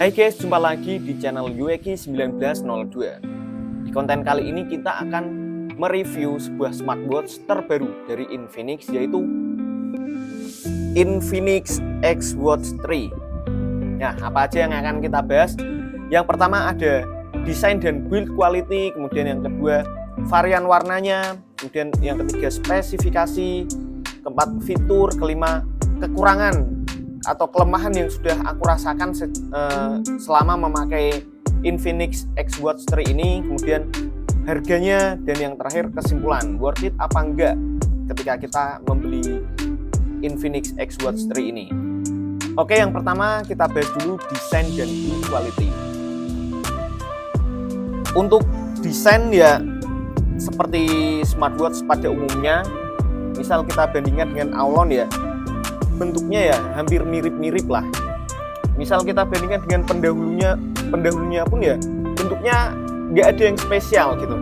Hai guys, jumpa lagi di channel Yueki 1902. Di konten kali ini kita akan mereview sebuah smartwatch terbaru dari Infinix, yaitu Infinix X Watch 3. Nah, apa aja yang akan kita bahas? Yang pertama ada desain dan build quality, kemudian yang kedua varian warnanya, kemudian yang ketiga spesifikasi, keempat fitur, kelima kekurangan atau kelemahan yang sudah aku rasakan selama memakai Infinix X Watch 3 ini, kemudian harganya, dan yang terakhir kesimpulan worth it apa enggak ketika kita membeli Infinix X Watch 3 ini. Oke, yang pertama kita bahas dulu desain dan build quality. Untuk desain ya seperti smartwatch pada umumnya, misal kita bandingkan dengan Aulon ya, bentuknya ya hampir mirip-mirip lah. Misal kita bandingkan dengan pendahulunya pun ya bentuknya nggak ada yang spesial gitu,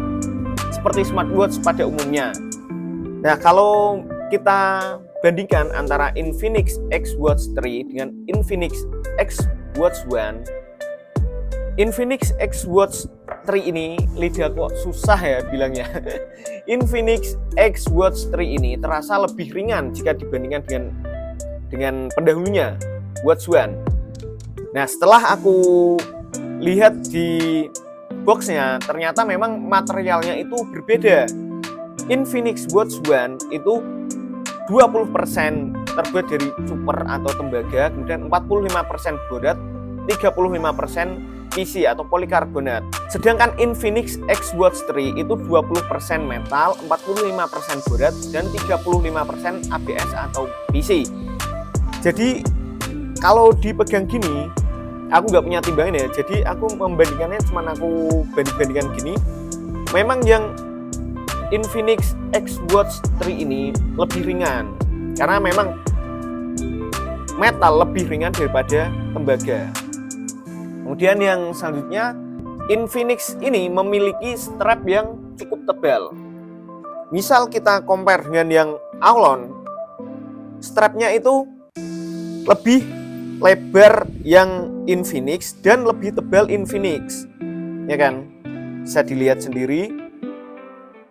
seperti smartwatch pada umumnya. Nah, kalau kita bandingkan antara Infinix X Watch 3 dengan Infinix X Watch 1, Infinix X Watch 3 ini lidah kok susah ya bilangnya. Infinix X Watch 3 ini terasa lebih ringan jika dibandingkan dengan pendahulunya Watch 1. Nah, setelah aku lihat di boxnya, ternyata memang materialnya itu berbeda. Infinix Watch 1 itu 20% terbuat dari super atau tembaga, kemudian 45% borat, 35% PC atau polikarbonat. Sedangkan Infinix X Watch 3 itu 20% metal, 45% borat, dan 35% ABS atau PC. Jadi kalau dipegang gini, aku nggak punya timbangan ya, jadi aku membandingkannya, cuman aku bandingkan gini. Memang yang Infinix X Watch 3 ini lebih ringan, karena memang metal lebih ringan daripada tembaga. Kemudian yang selanjutnya, Infinix ini memiliki strap yang cukup tebal. Misal kita compare dengan yang Aulon, strapnya itu lebih lebar yang Infinix dan lebih tebal Infinix, ya kan? Bisa dilihat sendiri.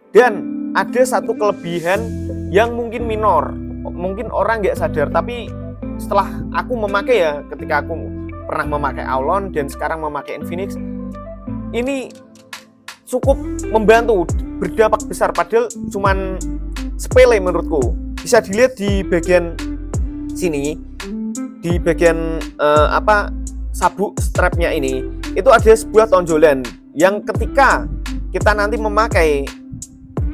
Dan ada satu kelebihan yang mungkin minor, mungkin orang nggak sadar, tapi setelah aku memakai ya, ketika aku pernah memakai Aulon dan sekarang memakai Infinix, ini cukup membantu, berdampak besar, padahal cuman sepele menurutku. Bisa dilihat di bagian sini, di bagian sabuk strapnya ini, itu ada sebuah tonjolan yang ketika kita nanti memakai,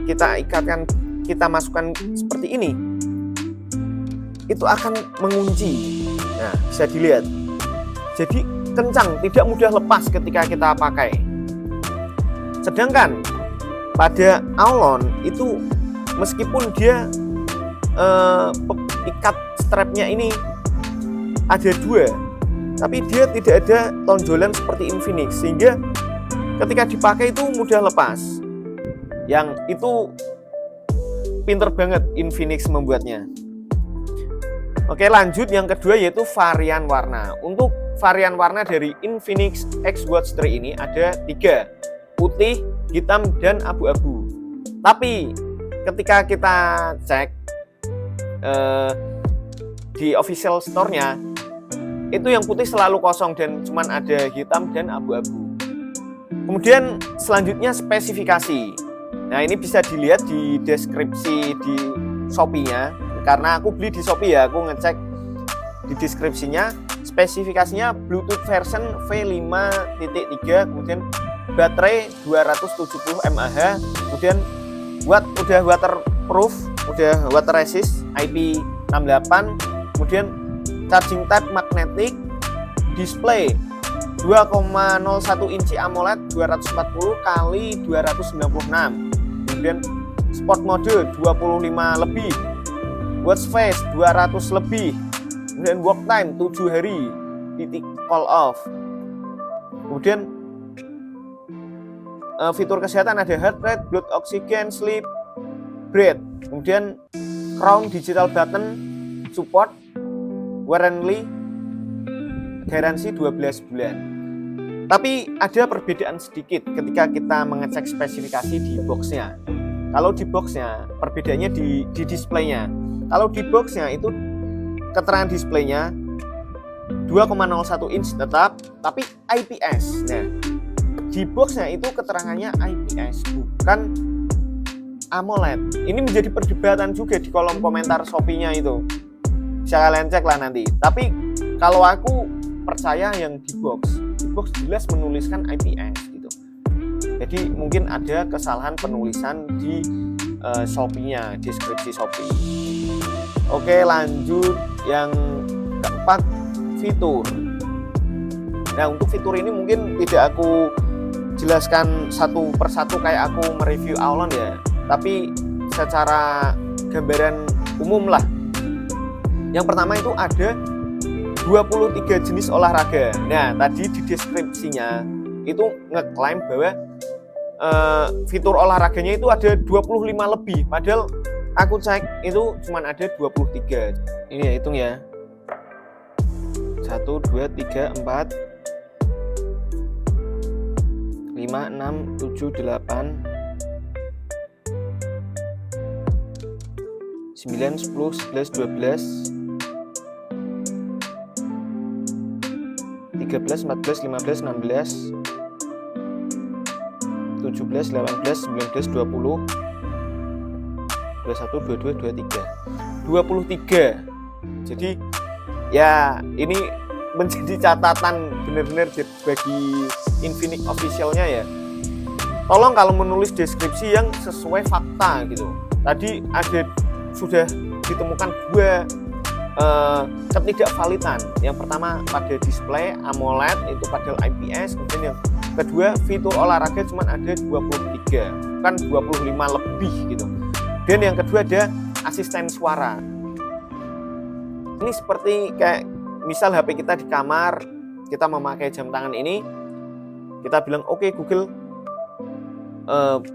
kita ikatkan, kita masukkan seperti ini, itu akan mengunci. Nah, bisa dilihat. Jadi kencang, tidak mudah lepas ketika kita pakai. Sedangkan pada Aulon itu meskipun dia ikat strapnya ini ada dua, tapi dia tidak ada tonjolan seperti Infinix, sehingga ketika dipakai itu mudah lepas. Yang itu pinter banget Infinix membuatnya. Oke, lanjut yang kedua, yaitu varian warna. Untuk varian warna dari Infinix X Watch 3 ini ada 3, putih, hitam, dan abu-abu. Tapi ketika kita cek di official store-nya, itu yang putih selalu kosong dan cuman ada hitam dan abu-abu. Kemudian selanjutnya spesifikasi. Nah, ini bisa dilihat di deskripsi di Shopee-nya. Karena aku beli di Shopee ya, aku ngecek di deskripsinya. Spesifikasinya Bluetooth version V5.3, kemudian baterai 270 mAh, kemudian udah waterproof, udah water resist IP68, kemudian charging type magnetic, display 2,01 inci AMOLED 240 x 296, kemudian sport mode 25 lebih, watch face 200 lebih, kemudian work time 7 hari, titik call off. Kemudian fitur kesehatan ada heart rate, blood oxygen, sleep, breath, kemudian crown digital button support, warranty, garansi 12 bulan. Tapi ada perbedaan sedikit ketika kita mengecek spesifikasi di boxnya. Kalau di boxnya, perbedaannya di displaynya. Kalau di boxnya itu keterangan displaynya 2,01 inch tetap, tapi IPS. Nah, di boxnya itu keterangannya IPS, bukan AMOLED. Ini menjadi perdebatan juga di kolom komentar Shopee-nya itu. Bisa kalian cek lah nanti. Tapi kalau aku percaya yang di box jelas menuliskan IPS gitu. Jadi mungkin ada kesalahan penulisan di Shopee-nya, deskripsi Shopee. Oke, lanjut yang keempat, fitur. Nah, untuk fitur ini mungkin tidak aku jelaskan satu persatu kayak aku mereview Aulon ya, tapi secara gambaran umum lah. Yang pertama itu ada 23 jenis olahraga. Nah, tadi di deskripsinya itu ngeklaim bahwa fitur olahraganya itu ada 25 lebih, padahal aku cek itu cuma ada 23. Ini ya, hitung ya. 1, 2, 3, 4 5, 6, 7, 8 9, 10, 11, 12 13, 14, 15, 16 17, 18, 19, 20 21, 22, 23 23. Jadi ya ini menjadi catatan benar-benar bagi Infinix officialnya ya. Tolong kalau menulis deskripsi yang sesuai fakta gitu. Tadi sudah ditemukan dua ketidakvalidan. Yang pertama pada display AMOLED itu padahal IPS, kemudian yang kedua fitur olahraga cuma ada 23, bukan 25 lebih gitu. Dan yang kedua ada asisten suara. Ini seperti kayak misal HP kita di kamar, kita memakai jam tangan ini, kita bilang oke, Google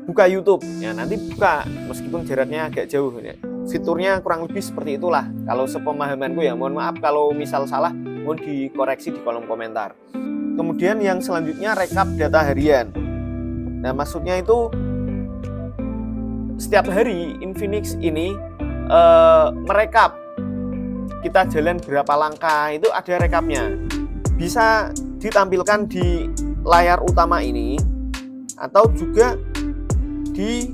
buka YouTube, ya nanti buka meskipun jaraknya agak jauh ya. Fiturnya kurang lebih seperti itulah kalau sepemahamanku ya. Mohon maaf kalau misal salah, mohon dikoreksi di kolom komentar. Kemudian yang selanjutnya rekap data harian. Nah, maksudnya itu setiap hari Infinix ini merekap kita jalan berapa langkah, itu ada rekapnya. Bisa ditampilkan di layar utama ini atau juga di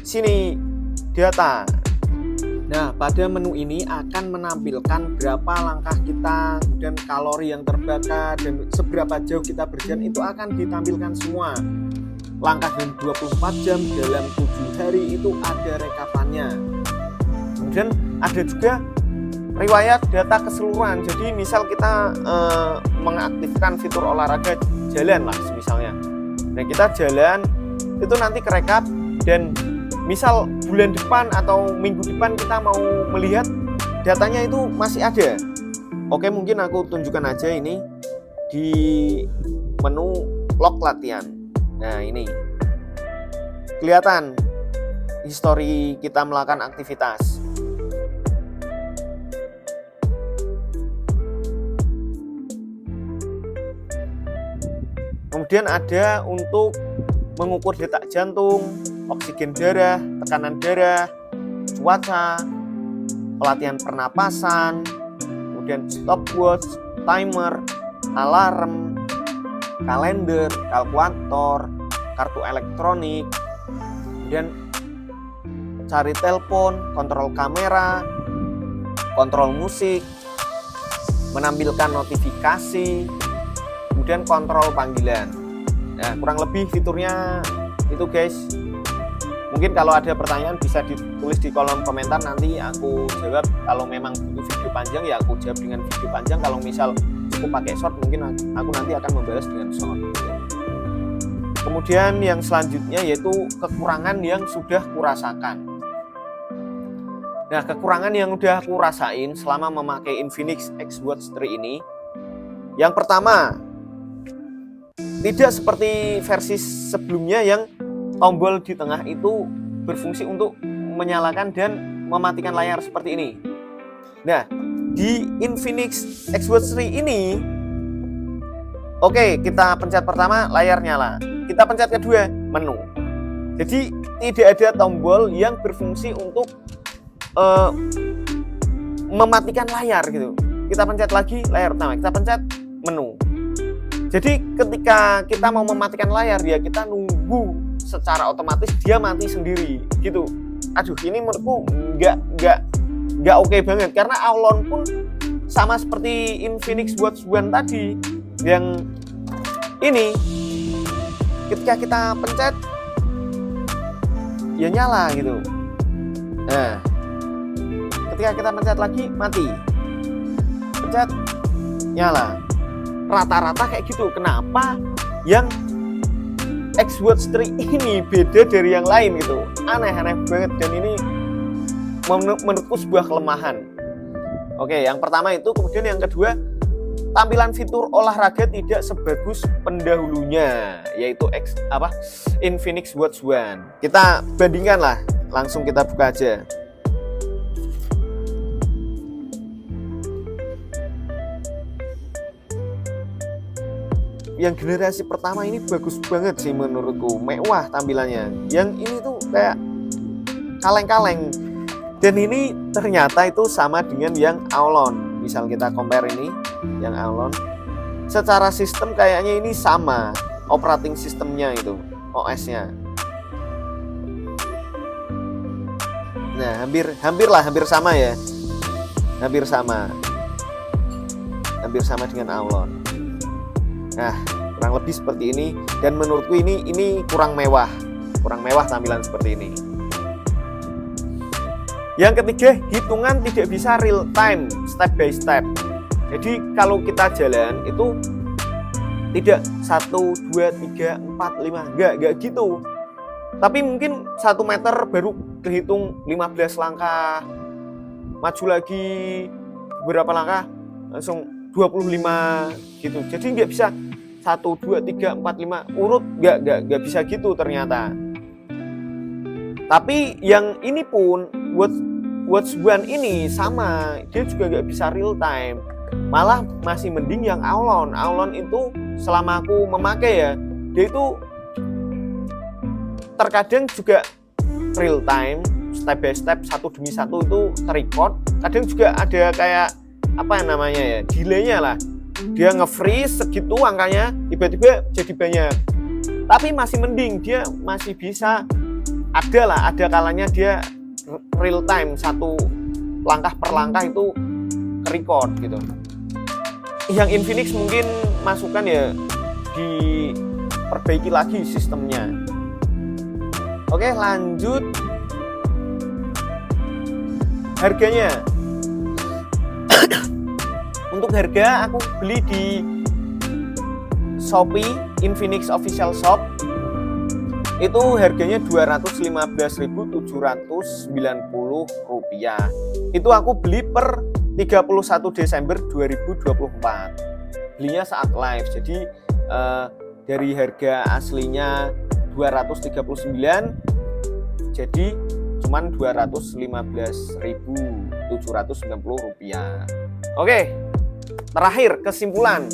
sini data. Nah, pada menu ini akan menampilkan berapa langkah kita, kemudian kalori yang terbakar, dan seberapa jauh kita berjalan, itu akan ditampilkan semua. Langkah dalam 24 jam, dalam 7 hari itu ada rekapannya. Kemudian ada juga riwayat data keseluruhan. Jadi misal kita mengaktifkan fitur olahraga jalan lah misalnya. Nah, kita jalan, itu nanti kerekap, dan misal bulan depan atau minggu depan kita mau melihat datanya itu masih ada. Oke, mungkin aku tunjukkan aja ini di menu log latihan. Nah, ini kelihatan histori kita melakukan aktivitas. Kemudian ada untuk mengukur detak jantung, oksigen darah, tekanan darah, cuaca, pelatihan pernapasan, kemudian stopwatch, timer, alarm, kalender, kalkulator, kartu elektronik, kemudian cari telepon, kontrol kamera, kontrol musik, menampilkan notifikasi, kemudian kontrol panggilan. Nah, kurang lebih fiturnya itu guys. Mungkin kalau ada pertanyaan bisa ditulis di kolom komentar, nanti aku jawab. Kalau memang butuh video panjang ya aku jawab dengan video panjang. Kalau misal cukup pakai short, mungkin aku nanti akan membalas dengan short. Kemudian yang selanjutnya yaitu kekurangan yang sudah kurasakan. Nah, kekurangan yang udah aku rasain selama memakai Infinix Xwatch 3 ini, yang pertama, tidak seperti versi sebelumnya yang tombol di tengah itu berfungsi untuk menyalakan dan mematikan layar seperti ini. Nah, di Infinix Xbox 3 ini, oke, kita pencet pertama layar nyala, kita pencet kedua menu. Jadi tidak ada tombol yang berfungsi untuk mematikan layar gitu. Kita pencet lagi layar utama, kita pencet menu. Jadi ketika kita mau mematikan layar ya kita nunggu secara otomatis dia mati sendiri gitu. Aduh, ini menurutku nggak oke banget, karena Aulon pun sama seperti Infinix Watch One tadi yang ini ketika kita pencet ya nyala gitu. Nah, ketika kita pencet lagi mati, pencet nyala, rata-rata kayak gitu. Kenapa yang Xbox 3 ini beda dari yang lain gitu? Aneh banget, dan ini menurutku sebuah kelemahan. Oke, yang pertama itu. Kemudian yang kedua, tampilan fitur olahraga tidak sebagus pendahulunya, yaitu Infinix Watch One. Kita bandingkan lah, langsung kita buka aja. Yang generasi pertama ini bagus banget sih menurutku, mewah tampilannya. Yang ini tuh kayak kaleng-kaleng. Dan ini ternyata itu sama dengan yang Aulon. Misal kita compare ini, yang Aulon, secara sistem kayaknya ini sama, operating sistemnya itu, OS-nya. Nah, hampir sama ya. Hampir sama dengan Aulon. Nah, kurang lebih seperti ini, dan menurutku ini kurang mewah tampilan seperti ini. Yang ketiga, hitungan tidak bisa real time, step by step. Jadi kalau kita jalan itu tidak 1, 2, 3, 4, 5, enggak gitu. Tapi mungkin 1 meter baru kehitung 15 langkah, maju lagi beberapa langkah langsung 25 gitu. Jadi nggak bisa 1, 2, 3, 4, 5 urut, nggak bisa gitu ternyata. Tapi yang ini pun Watch One ini sama, dia juga nggak bisa real time. Malah masih mending yang Aulon. Aulon itu selama aku memakai ya, dia itu terkadang juga real time, step by step, satu demi satu itu terrecord. Kadang juga ada kayak delaynya lah. Dia nge-freeze segitu angkanya, tiba-tiba jadi banyak. Tapi masih mending, dia masih bisa, ada kalanya dia real time, satu langkah per langkah itu record gitu. Yang Infinix mungkin masukan ya diperbaiki lagi sistemnya. Oke, lanjut. Harganya. Untuk harga aku beli di Shopee Infinix Official Shop. Itu harganya Rp215.790. Itu aku beli per 31 Desember 2024. Belinya saat live. Jadi dari harga aslinya 239 jadi cuman Rp215.790. Oke, terakhir kesimpulan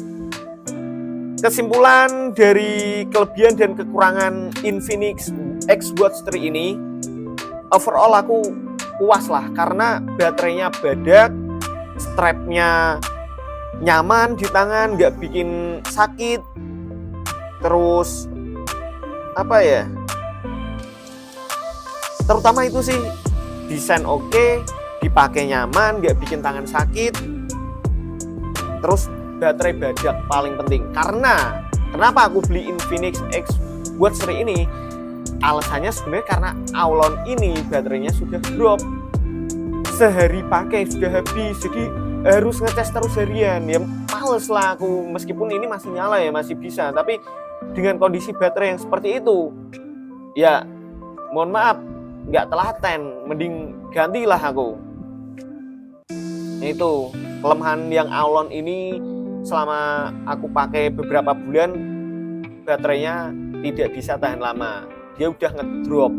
dari kelebihan dan kekurangan Infinix Xwatch 3 ini. Overall aku puas lah, karena baterainya badak, strapnya nyaman di tangan, nggak bikin sakit. Terus terutama itu sih, desain oke, dipakai nyaman, nggak bikin tangan sakit. Terus baterai badak paling penting. Karena kenapa aku beli Infinix Xwatch 3 ini? Alasannya sebenarnya karena Aulon ini baterainya sudah drop. Sehari pakai sudah habis, jadi harus ngecas terus harian. Ya males lah aku, meskipun ini masih nyala ya, masih bisa. Tapi dengan kondisi baterai yang seperti itu, ya mohon maaf, nggak telaten, mending gantilah aku. Itu kelemahan yang Aulon ini. Selama aku pakai beberapa bulan, baterainya tidak bisa tahan lama, dia udah ngedrop.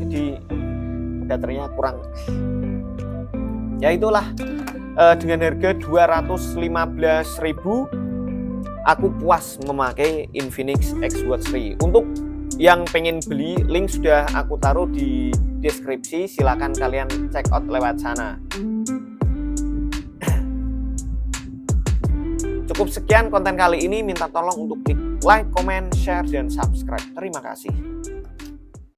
Jadi baterainya kurang Ya itulah, dengan harga 215.000 aku puas memakai Infinix X Watch 3. Untuk yang pengen beli, link sudah aku taruh di deskripsi, silakan kalian check out lewat sana. Cukup sekian konten kali ini, minta tolong untuk klik like, comment, share, dan subscribe. Terima kasih.